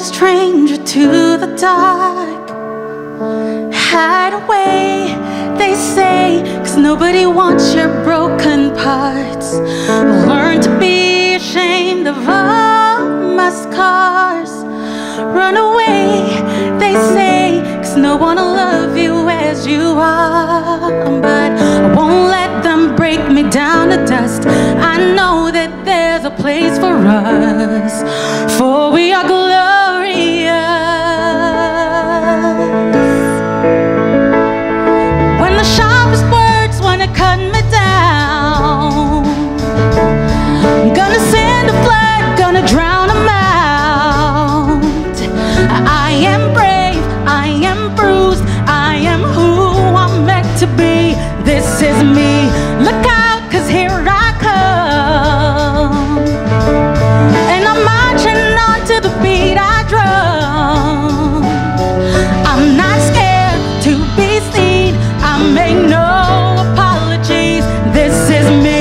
stranger to the dark. Hide away, they say, 'cause nobody wants your broken parts. Learn to be ashamed of all my scars. Run away, they say, 'cause no one will love you as you are. But I won't let them break me down to dust. I know that there's a place for us, for we are glorious. When the sharpest words want to cut me down, I'm gonna send a flood, gonna drown them out. I am brave, I am bruised, I am who I'm meant to be. This is me. Look out, 'cause here I come, and I'm marching on to the beat I drum. I'm not scared to be seen, I make no apologies. This is me.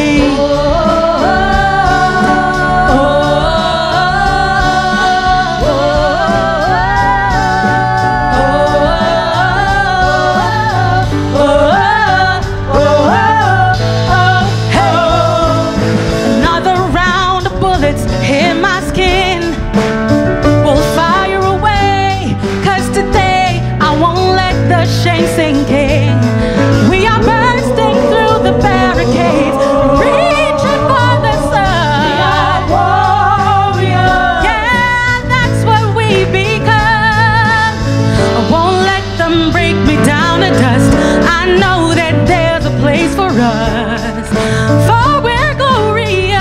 Shame sinking, we are bursting through the barricades, reaching for the sun. We are warriors. Yeah, that's what we become. I won't let them break me down to dust. I know that there's a place for us, for we're glorious.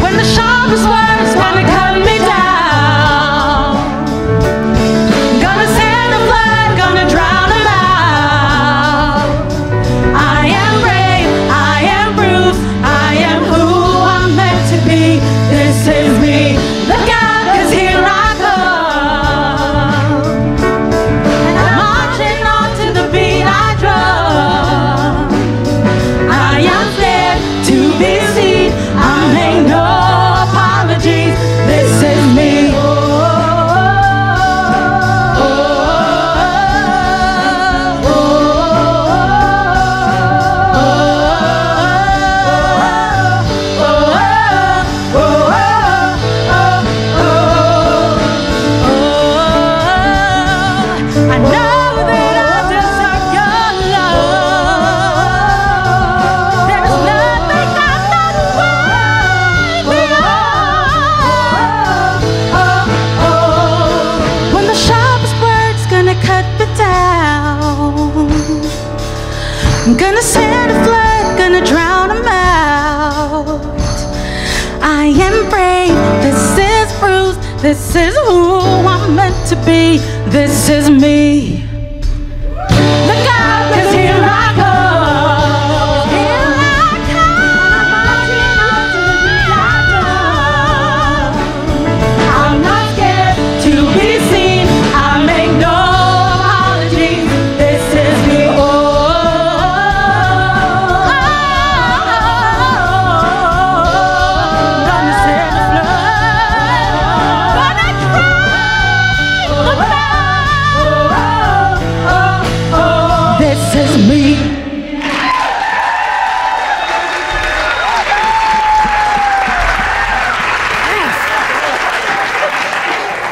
When the sharpest words wanna cut me down, gonna send a flood, gonna drown them out. I am brave, I am bruised, I am who I'm meant to be. This is me. Look out, 'cause here I come, and I'm marching on to the beat I drum. I am scared to be seen, I make no apologies. This is me. I'm gonna send a flood, gonna drown them out. I am brave, this is bruised, this is who I'm meant to be. This is me. Look out, 'cause here I come. Here I come. I'm not scared to be seen, I make no apologies. This is me. This is me.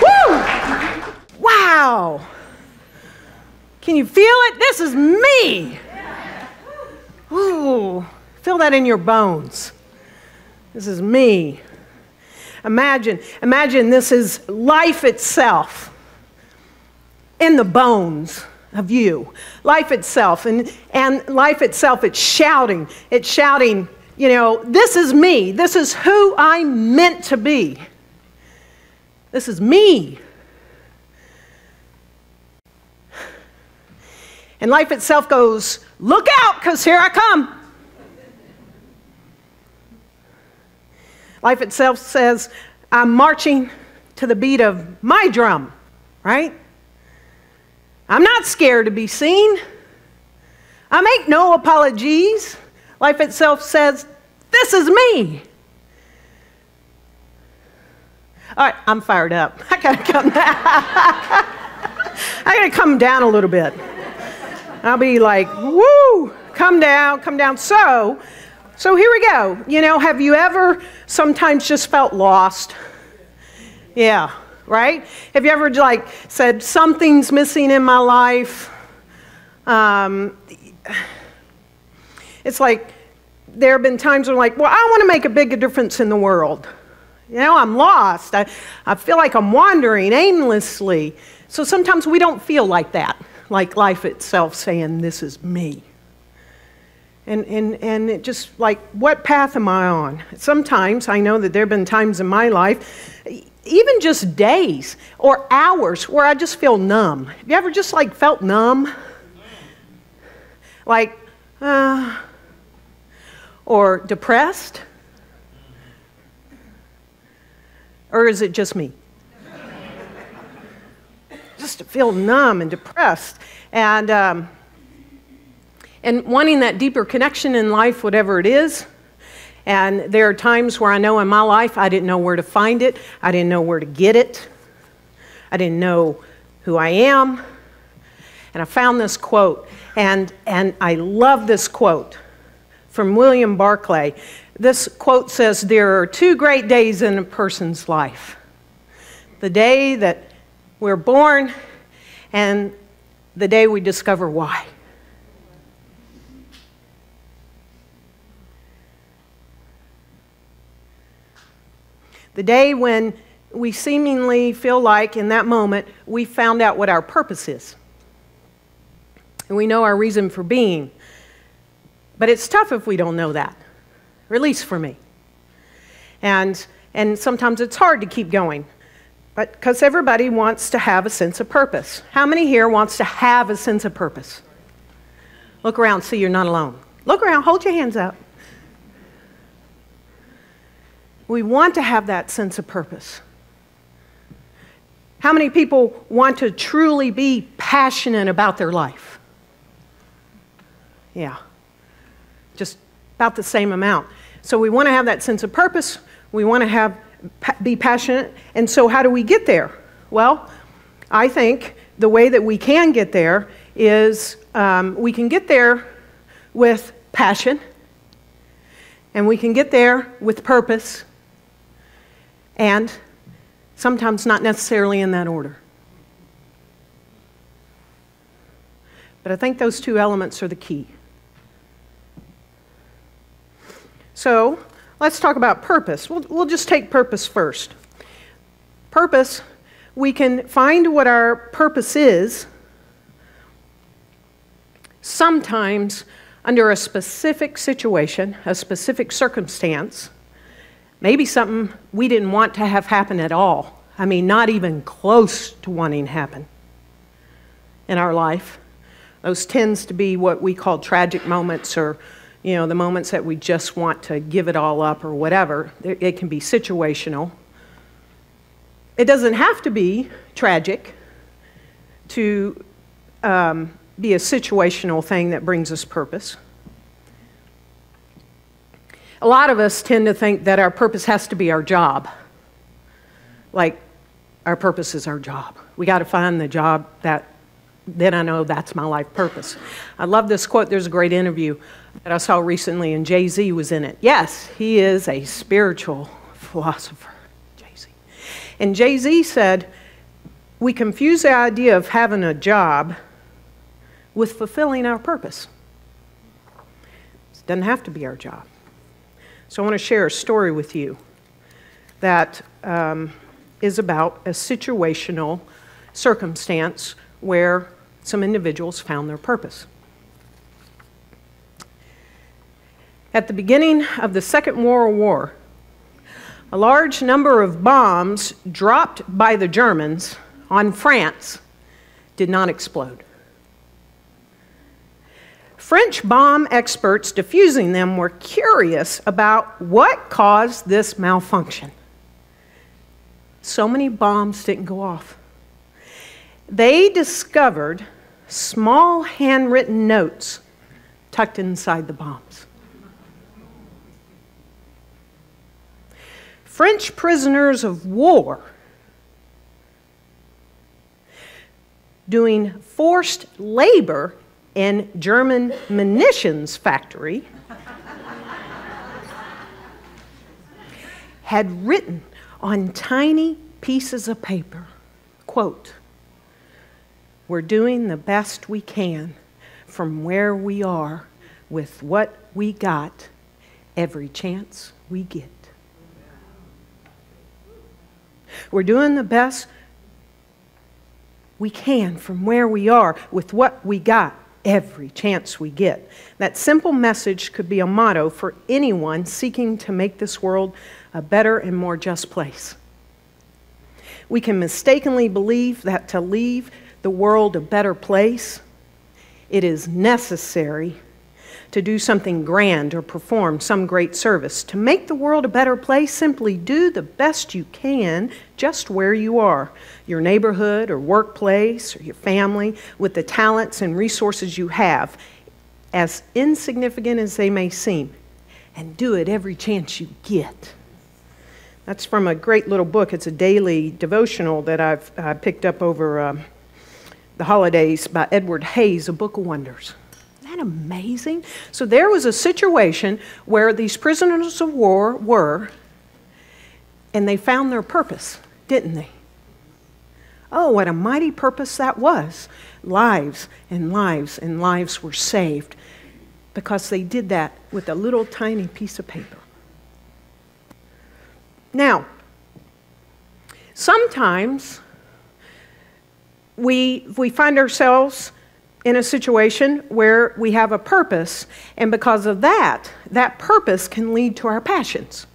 Woo! Wow! Can you feel it? This is me. Ooh, feel that in your bones. This is me. Imagine this is life itself in the bones of you. Life itself, and life itself, it's shouting, you know, this is me. This is who I'm meant to be. This is me. And life itself goes, look out, 'cause here I come. Life itself says, I'm marching to the beat of my drum, right? I'm not scared to be seen. I make no apologies. Life itself says, this is me. All right, I'm fired up. I gotta come down. I gotta come down a little bit. I'll be like, woo, come down, come down. So here we go. You know, have you ever sometimes just felt lost? Yeah, right? Have you ever like said, something's missing in my life? It's like, there have been times when I'm like, well, I want to make a big difference in the world. You know, I'm lost. I feel like I'm wandering aimlessly. So sometimes we don't feel like that, like life itself saying, this is me. And it just like, what path am I on? Sometimes I know that there have been times in my life, even just days or hours, where I just feel numb. Have you ever just like felt numb? Like, or depressed? Or is it just me? Just to feel numb and depressed. And wanting that deeper connection in life, whatever it is. And there are times where I know in my life I didn't know where to find it. I didn't know where to get it. I didn't know who I am. And I found this quote. And I love this quote from William Barclay. This quote says, there are two great days in a person's life. The day that we're born and the day we discover why. The day when we seemingly feel like, in that moment, we found out what our purpose is. And we know our reason for being. But it's tough if we don't know that. Or at least for me. And sometimes it's hard to keep going. But because everybody wants to have a sense of purpose. How many here wants to have a sense of purpose? Look around, see you're not alone. Look around, hold your hands up. We want to have that sense of purpose. How many people want to truly be passionate about their life? Yeah. Just about the same amount. So we want to have that sense of purpose. We want to be passionate. And so how do we get there? Well, I think the way that we can get there is we can get there with passion. And we can get there with purpose. And sometimes not necessarily in that order. But I think those two elements are the key. So let's talk about purpose. We'll just take purpose first. Purpose, we can find what our purpose is sometimes under a specific situation, a specific circumstance, maybe something we didn't want to have happen at all. I mean, not even close to wanting to happen in our life. Those tends to be what we call tragic moments, or you know, the moments that we just want to give it all up or whatever. It can be situational. It doesn't have to be tragic to be a situational thing that brings us purpose. A lot of us tend to think that our purpose has to be our job. Like, our purpose is our job. We got to find the job that, then I know that's my life purpose. I love this quote. There's a great interview that I saw recently, and Jay-Z was in it. Yes, he is a spiritual philosopher, Jay-Z. And Jay-Z said, we confuse the idea of having a job with fulfilling our purpose. It doesn't have to be our job. So I want to share a story with you that is about a situational circumstance where some individuals found their purpose. At the beginning of the Second World War, a large number of bombs dropped by the Germans on France did not explode. French bomb experts defusing them were curious about what caused this malfunction. So many bombs didn't go off. They discovered small handwritten notes tucked inside the bombs. French prisoners of war doing forced labor in German munitions factory had written on tiny pieces of paper, quote, "We're doing the best we can from where we are with what we got every chance we get." We're doing the best we can from where we are with what we got every chance we get. That simple message could be a motto for anyone seeking to make this world a better and more just place. We can mistakenly believe that to leave the world a better place, it is necessary to do something grand or perform some great service. To make the world a better place, simply do the best you can just where you are, your neighborhood or workplace or your family, with the talents and resources you have, as insignificant as they may seem, and do it every chance you get. That's from a great little book. It's a daily devotional that I've picked up over the holidays by Edward Hayes, A Book of Wonders. Isn't that amazing? So there was a situation where these prisoners of war were, and they found their purpose, didn't they? Oh, what a mighty purpose that was. Lives and lives and lives were saved because they did that with a little tiny piece of paper. Now, sometimes we find ourselves in a situation where we have a purpose, and because of that, that purpose can lead to our passions.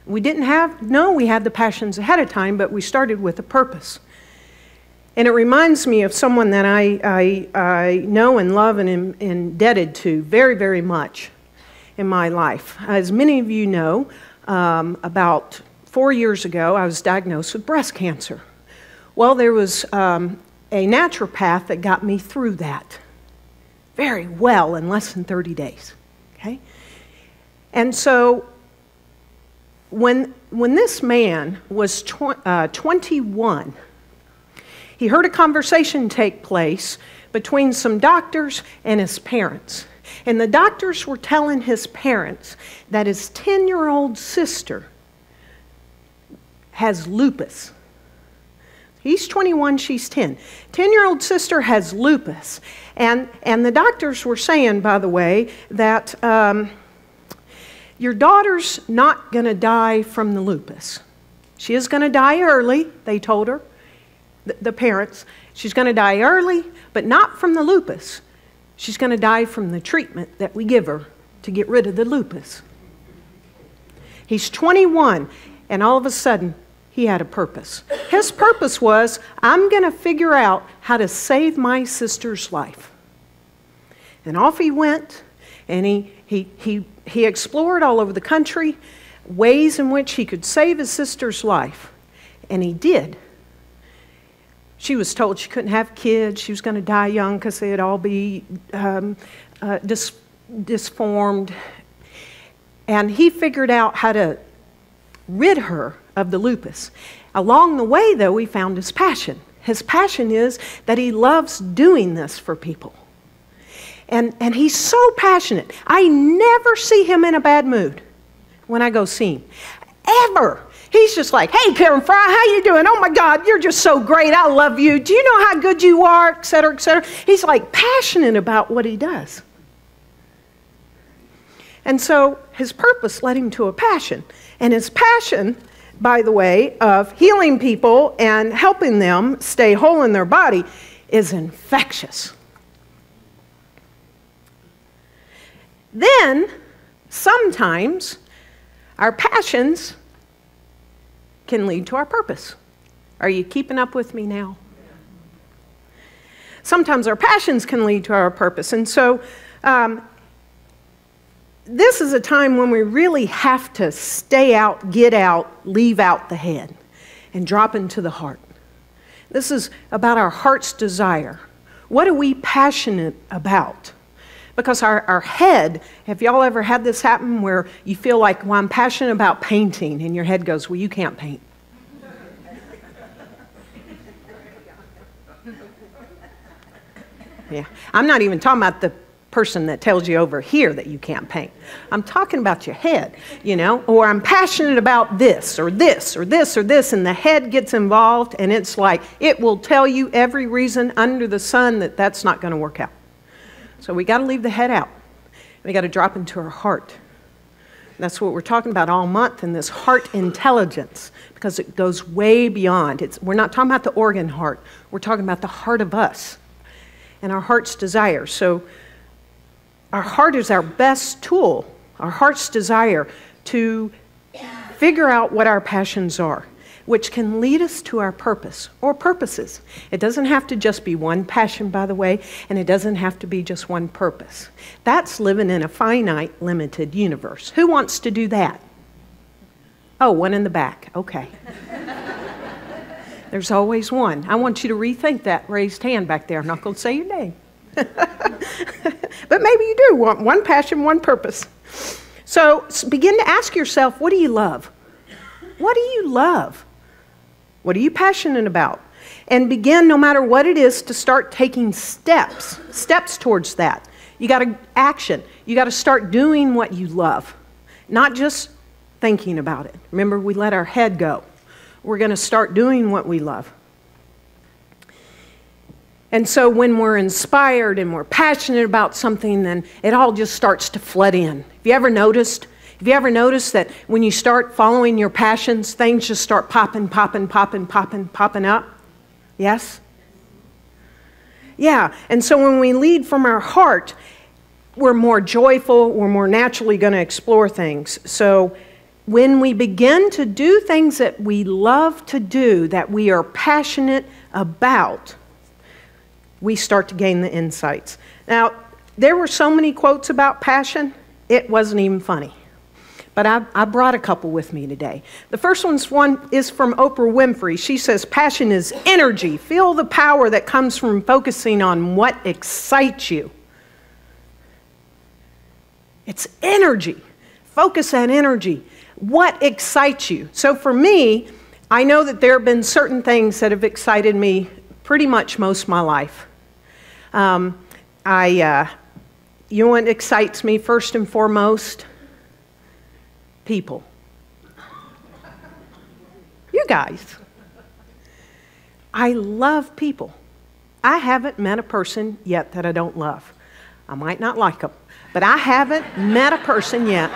We we had the passions ahead of time, but we started with a purpose. And it reminds me of someone that I know and love and am indebted to very, very much in my life. As many of you know, about 4 years ago, I was diagnosed with breast cancer. Well, there was a naturopath that got me through that very well in less than 30 days. Okay? And so when this man was 21, he heard a conversation take place between some doctors and his parents. And the doctors were telling his parents that his 10-year-old sister has lupus. He's 21, she's 10. 10-year-old sister has lupus. And the doctors were saying, by the way, that your daughter's not going to die from the lupus. She is going to die early, they told her, the parents. She's going to die early, but not from the lupus. She's going to die from the treatment that we give her to get rid of the lupus. He's 21, and all of a sudden, he had a purpose. His purpose was, I'm going to figure out how to save my sister's life. And off he went, and he explored all over the country ways in which he could save his sister's life. And he did. She was told she couldn't have kids. She was going to die young because they'd all be disformed. And he figured out how to rid her of the lupus. Along the way, though, he found his passion. His passion is that he loves doing this for people. And he's so passionate. I never see him in a bad mood when I go see him. Ever. He's just like, hey, Karen Fry, how you doing? Oh, my God, you're just so great. I love you. Do you know how good you are? Et cetera, et cetera. He's like passionate about what he does. And so his purpose led him to a passion. And his passion, by the way, of healing people and helping them stay whole in their body is infectious. Then, sometimes, our passions can lead to our purpose. Are you keeping up with me now? Sometimes our passions can lead to our purpose. And so, this is a time when we really have to stay out, get out, leave out the head, and drop into the heart. This is about our heart's desire. What are we passionate about? Because our head, have y'all ever had this happen where you feel like, well, I'm passionate about painting, and your head goes, well, you can't paint. Yeah, I'm not even talking about the person that tells you over here that you can't paint. I'm talking about your head, you know, or I'm passionate about this or this or this or this, and the head gets involved, and it's like it will tell you every reason under the sun that that's not going to work out. So we got to leave the head out. We got to drop into our heart. That's what we're talking about all month in this heart intelligence, because it goes way beyond. We're not talking about the organ heart. We're talking about the heart of us and our heart's desire. So our heart is our best tool, our heart's desire, to figure out what our passions are, which can lead us to our purpose or purposes. It doesn't have to just be one passion, by the way, and it doesn't have to be just one purpose. That's living in a finite, limited universe. Who wants to do that? Oh, one in the back. Okay. There's always one. I want you to rethink that raised hand back there. I'm not going to say your name. But maybe you do want one passion, one purpose. So begin to ask yourself, what do you love? What do you love? What are you passionate about? And begin, no matter what it is, to start taking steps towards that. You got to action. You got to start doing what you love, not just thinking about it. Remember, we let our head go. We're going to start doing what we love. And so when we're inspired and we're passionate about something, then it all just starts to flood in. Have you ever noticed that when you start following your passions, things just start popping up? Yes? Yeah, and so when we lead from our heart, we're more joyful, we're more naturally going to explore things. So when we begin to do things that we love to do, that we are passionate about, we start to gain the insights. Now, there were so many quotes about passion, it wasn't even funny. But I brought a couple with me today. The first one is from Oprah Winfrey. She says, passion is energy. Feel the power that comes from focusing on what excites you. It's energy. Focus on energy. What excites you? So for me, I know that there have been certain things that have excited me pretty much most of my life. You know what excites me first and foremost? People. You guys. I love people. I haven't met a person yet that I don't love. I might not like them, but I haven't met a person yet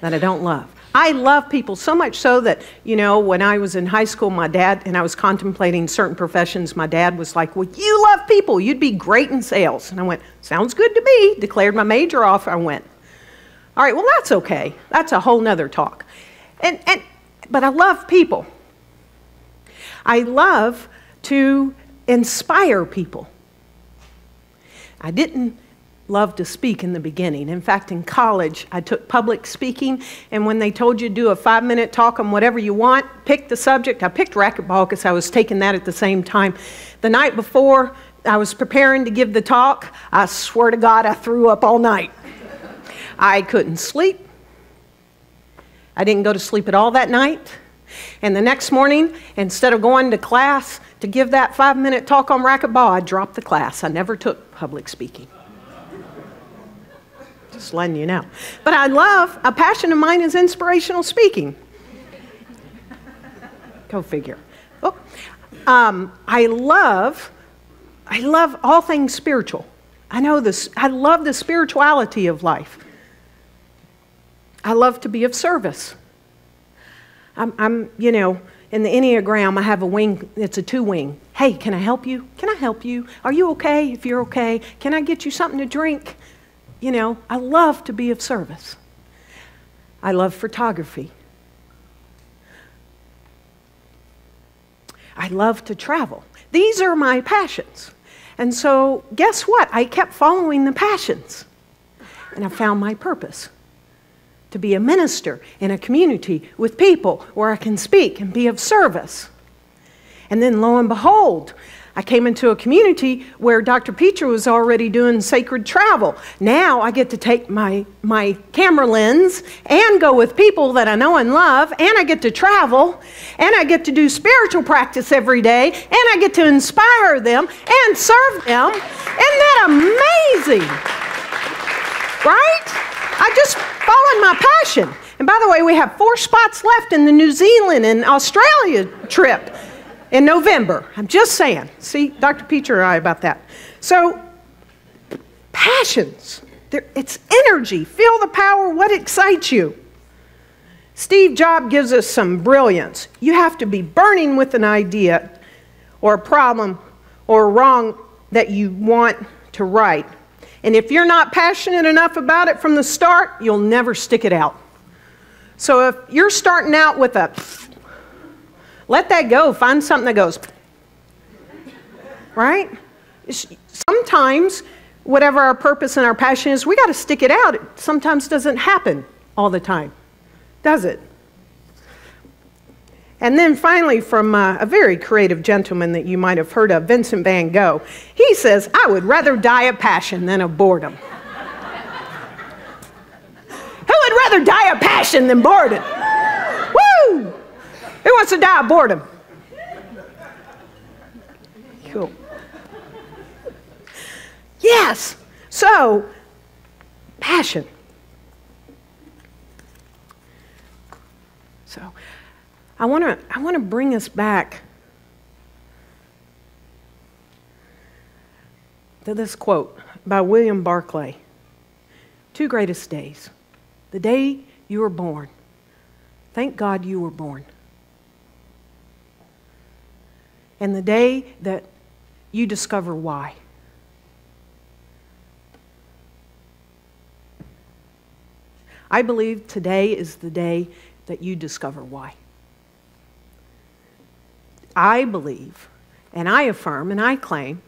that I don't love. I love people so much so that, you know, when I was in high school, my dad, and I was contemplating certain professions, my dad was like, well, you love people. You'd be great in sales. And I went, sounds good to me. Declared my major off. I went, all right, well, that's okay. That's a whole nother talk. But I love people. I love to inspire people. I didn't love to speak in the beginning. In fact, in college, I took public speaking, and when they told you to do a 5-minute talk on whatever you want, pick the subject. I picked racquetball because I was taking that at the same time. The night before I was preparing to give the talk, I swear to God, I threw up all night. I couldn't sleep. I didn't go to sleep at all that night. And the next morning, instead of going to class to give that 5-minute talk on racquetball, I dropped the class. I never took public speaking. Just letting you know. But a passion of mine is inspirational speaking. Go figure. Oh, I love all things spiritual. I know this. I love the spirituality of life. I love to be of service. You know, in the Enneagram, I have a wing. It's a 2-wing. Hey, can I help you? Can I help you? Are you okay? If you're okay, can I get you something to drink? You know, I love to be of service. I love photography. I love to travel. These are my passions. And so, guess what? I kept following the passions. And I found my purpose. To be a minister in a community with people where I can speak and be of service. And then lo and behold, I came into a community where Dr. Petra was already doing sacred travel. Now I get to take my camera lens and go with people that I know and love, and I get to travel, and I get to do spiritual practice every day, and I get to inspire them and serve them. Isn't that amazing? Right? I just followed my passion. And by the way, we have 4 spots left in the New Zealand and Australia trip in November. I'm just saying. See, Dr. Peter and I about that. So, passions. It's energy. Feel the power. What excites you? Steve Jobs gives us some brilliance. You have to be burning with an idea or a problem or a wrong that you want to right. And if you're not passionate enough about it from the start, you'll never stick it out. So if you're starting out with a, let that go. Find something that goes, right? Sometimes, whatever our purpose and our passion is, we got to stick it out. It sometimes doesn't happen all the time, does it? And then finally, from a very creative gentleman that you might have heard of, Vincent van Gogh, he says, I would rather die of passion than of boredom. Who would rather die of passion than boredom? Woo! Who wants to die of boredom? Cool. Yes. So, passion. So, I want to bring us back to this quote by William Barclay. 2 greatest days. The day you were born. Thank God you were born. And the day that you discover why. I believe today is the day that you discover why. I believe, and I affirm, and I claim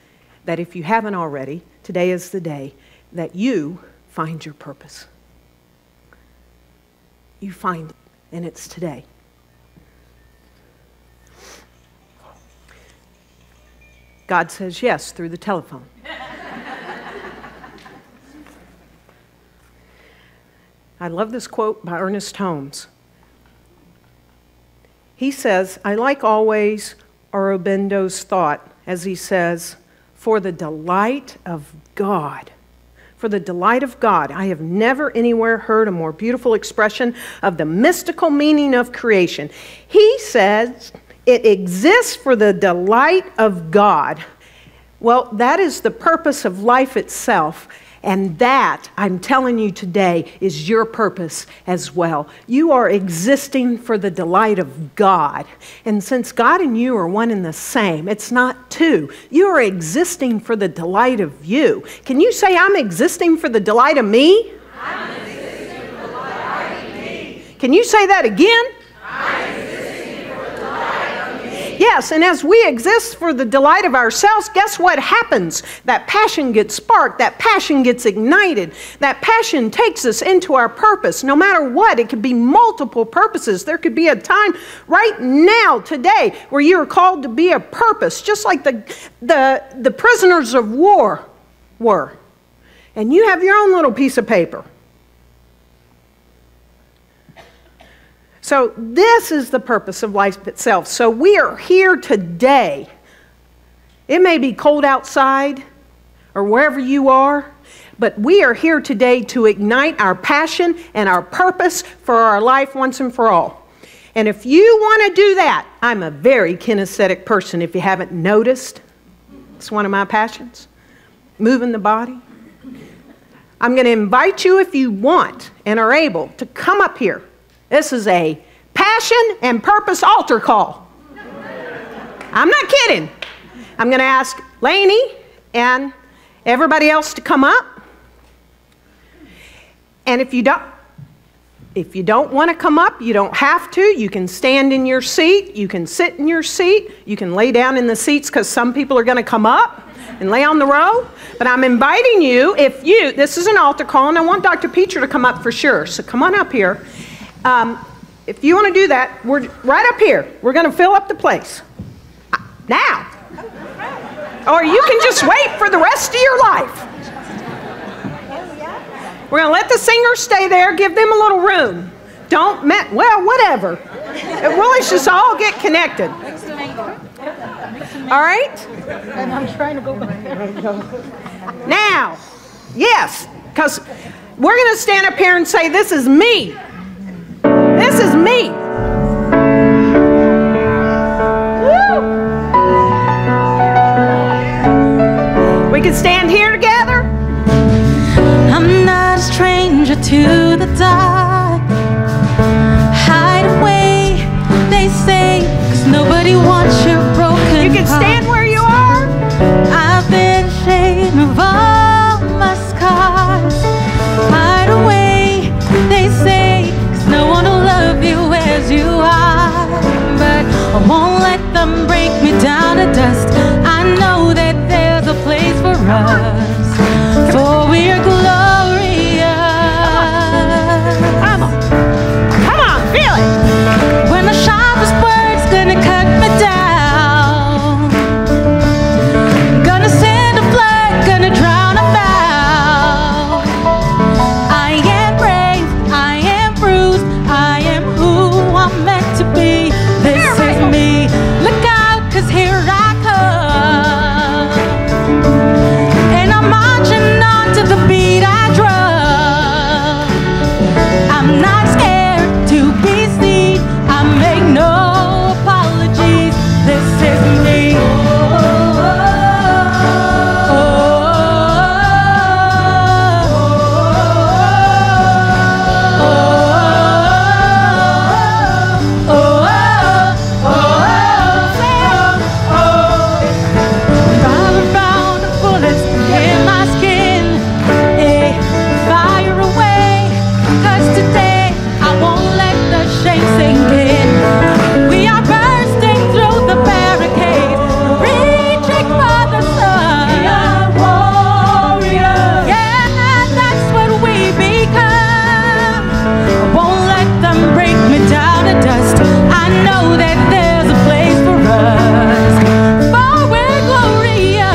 that if you haven't already, today is the day that you find your purpose. You find it, and it's today. God says yes through the telephone. I love this quote by Ernest Holmes. He says, I like always Aurobindo's thought as he says, for the delight of God. For the delight of God. I have never anywhere heard a more beautiful expression of the mystical meaning of creation. He says it exists for the delight of God. Well, that is the purpose of life itself. And that, I'm telling you today, is your purpose as well. You are existing for the delight of God. And since God and you are one and the same, it's not two. You are existing for the delight of you. Can you say, I'm existing for the delight of me? I'm existing for the delight of me. Can you say that again? I'm existing for the delight of me. Yes, and as we exist for the delight of ourselves, guess what happens? That passion gets sparked, that passion gets ignited, that passion takes us into our purpose. No matter what, it could be multiple purposes. There could be a time right now, today, where you are called to be a purpose, just like the prisoners of war were. And you have your own little piece of paper. So this is the purpose of life itself. So we are here today. It may be cold outside or wherever you are, but we are here today to ignite our passion and our purpose for our life once and for all. And if you want to do that, I'm a very kinesthetic person, if you haven't noticed. It's one of my passions, moving the body. I'm going to invite you, if you want and are able, to come up here. This is a passion and purpose altar call. I'm not kidding. I'm going to ask Lainey and everybody else to come up. And if you don't want to come up, you don't have to. You can stand in your seat. You can sit in your seat. You can lay down in the seats because some people are going to come up and lay on the row. But I'm inviting you, this is an altar call, and I want Dr. Peter to come up for sure. So come on up here. If you want to do that, we're right up here. We're going to fill up the place. Now, Or you can just wait for the rest of your life. We're going to let the singers stay there, give them a little room. Don't, well, whatever. We'll just all get connected. All right? And I'm trying to go back. Now, yes, because we're going to stand up here and say, this is me. This is me. Woo! We can stand here together. I'm not a stranger to the dark. Hide away, they say, 'cause nobody wants your broken You can stand where you are. I've been ashamed of all my scars. Hide away, they say, 'cause no one will love you as you are. But I won't let them break me down to dust. I know that there's a place for us, for we are glorious. Come on, feel it. When the sharpest word's gonna cut me down, gonna send a flood, gonna drown them out. I am brave, I am bruised, I am who I'm meant to be. This is me. Look out, 'cause here I come. And I'm marching on to the beat I drum. I'm not scared to be seen. I make no apologies. This is me. Round around the bullets in my skin. Fire away, 'cause today I won't let the shame sink in. We are bursting through the barricade, reaching for the sun. We are warriors. Yeah, that's what we become. I won't let them break me down to dust. I know that there's a place for us, for we're glorious.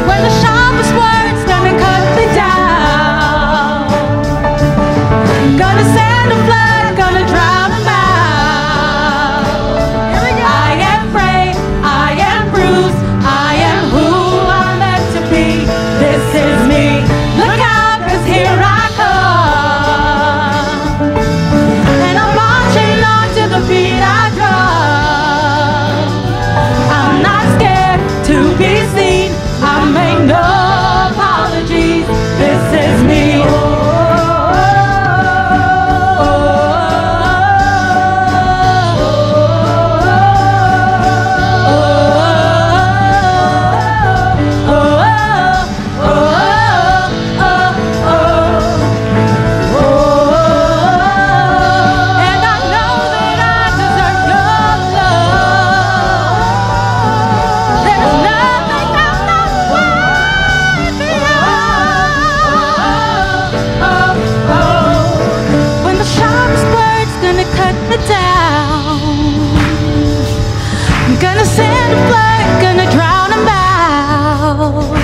When the sharpest words gonna cut me down, gonna send a flood, gonna drown them out. I am brave, I am bruised, I am who I'm meant to be. This is me. Look out, 'cause here I come. And I'm marching on to the beat I drum. I'm not scared to be seen. I make no apologies. This is me. And I know that I deserve your love. There's nothing I'm not worthy of. When the sharpest word's gonna cut me down, I'm gonna send a flood, gonna drown them out.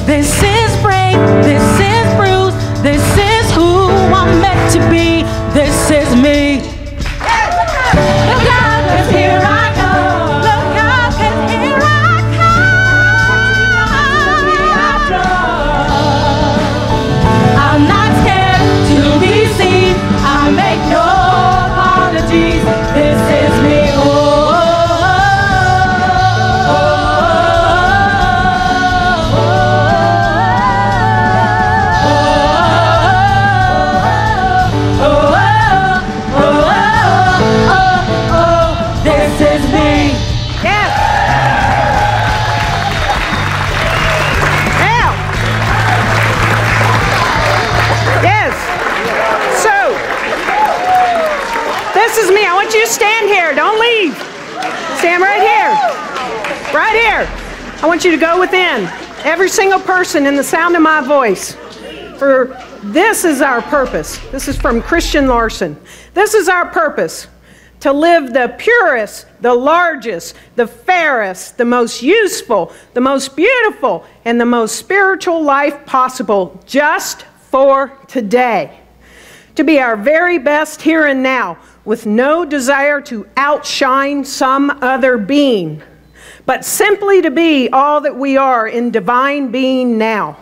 This is brave, this is bruised, this is who I'm meant to be. This is me. Look out, 'cause here I come. Look out, 'cause here I come. I'm not scared to be seen. I make no apologies. This is me. This is me. Yes. Now. Yes. So, this is me. I want you to stand here. Don't leave. Stand right here. Right here. I want you to go within. Every single person in the sound of my voice. For this is our purpose. This is from Christian Larson. This is our purpose. to live the purest, the largest, the fairest, the most useful, the most beautiful, and the most spiritual life possible just for today. To be our very best here and now, with no desire to outshine some other being, but simply to be all that we are in divine being now.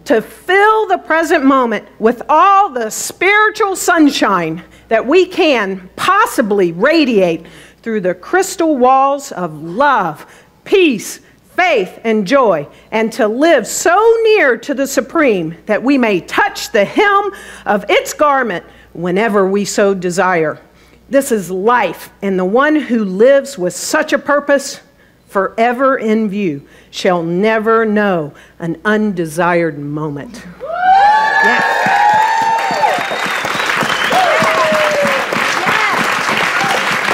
To fill the present moment with all the spiritual sunshine that we can possibly radiate through the crystal walls of love, peace, faith, and joy, and to live so near to the Supreme that we may touch the hem of its garment whenever we so desire. This is life, and the one who lives with such a purpose forever in view shall never know an undesired moment. Yes.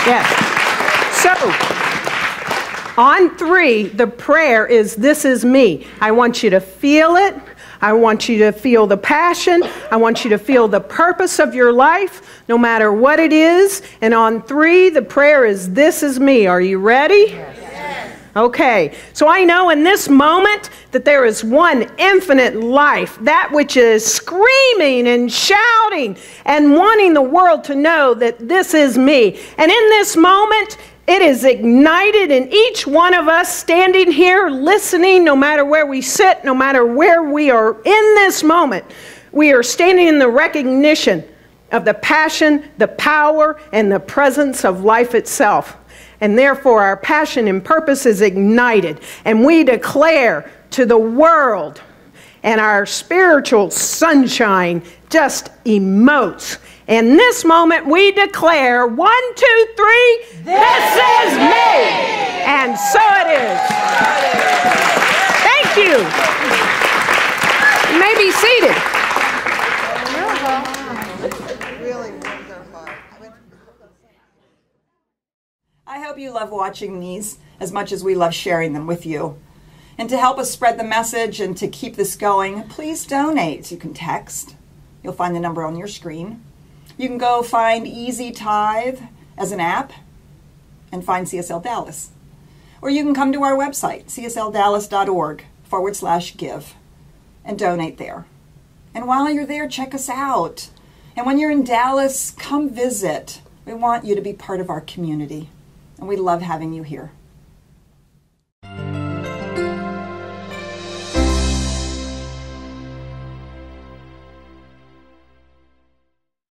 Yes. So, on 3, the prayer is, this is me. I want you to feel it. I want you to feel the passion. I want you to feel the purpose of your life, no matter what it is. And on 3, the prayer is, this is me. Are you ready? Yes. Okay, so I know in this moment that there is one infinite life, that which is screaming and shouting and wanting the world to know that this is me. And in this moment, it is ignited in each one of us standing here, listening, no matter where we sit, no matter where we are in this moment. We are standing in the recognition of the passion, the power, and the presence of life itself. And therefore, our passion and purpose is ignited. And we declare to the world, and our spiritual sunshine just emotes. In this moment, we declare, 1, 2, 3, this is me! And so it is. Thank you. You may be seated. I hope you love watching these as much as we love sharing them with you. And to help us spread the message and to keep this going, please donate. You can text. You'll find the number on your screen. You can go find Easy Tithe as an app and find CSL Dallas. Or you can come to our website, csldallas.org/give, and donate there. And while you're there, check us out. And when you're in Dallas, come visit. We want you to be part of our community. And we love having you here.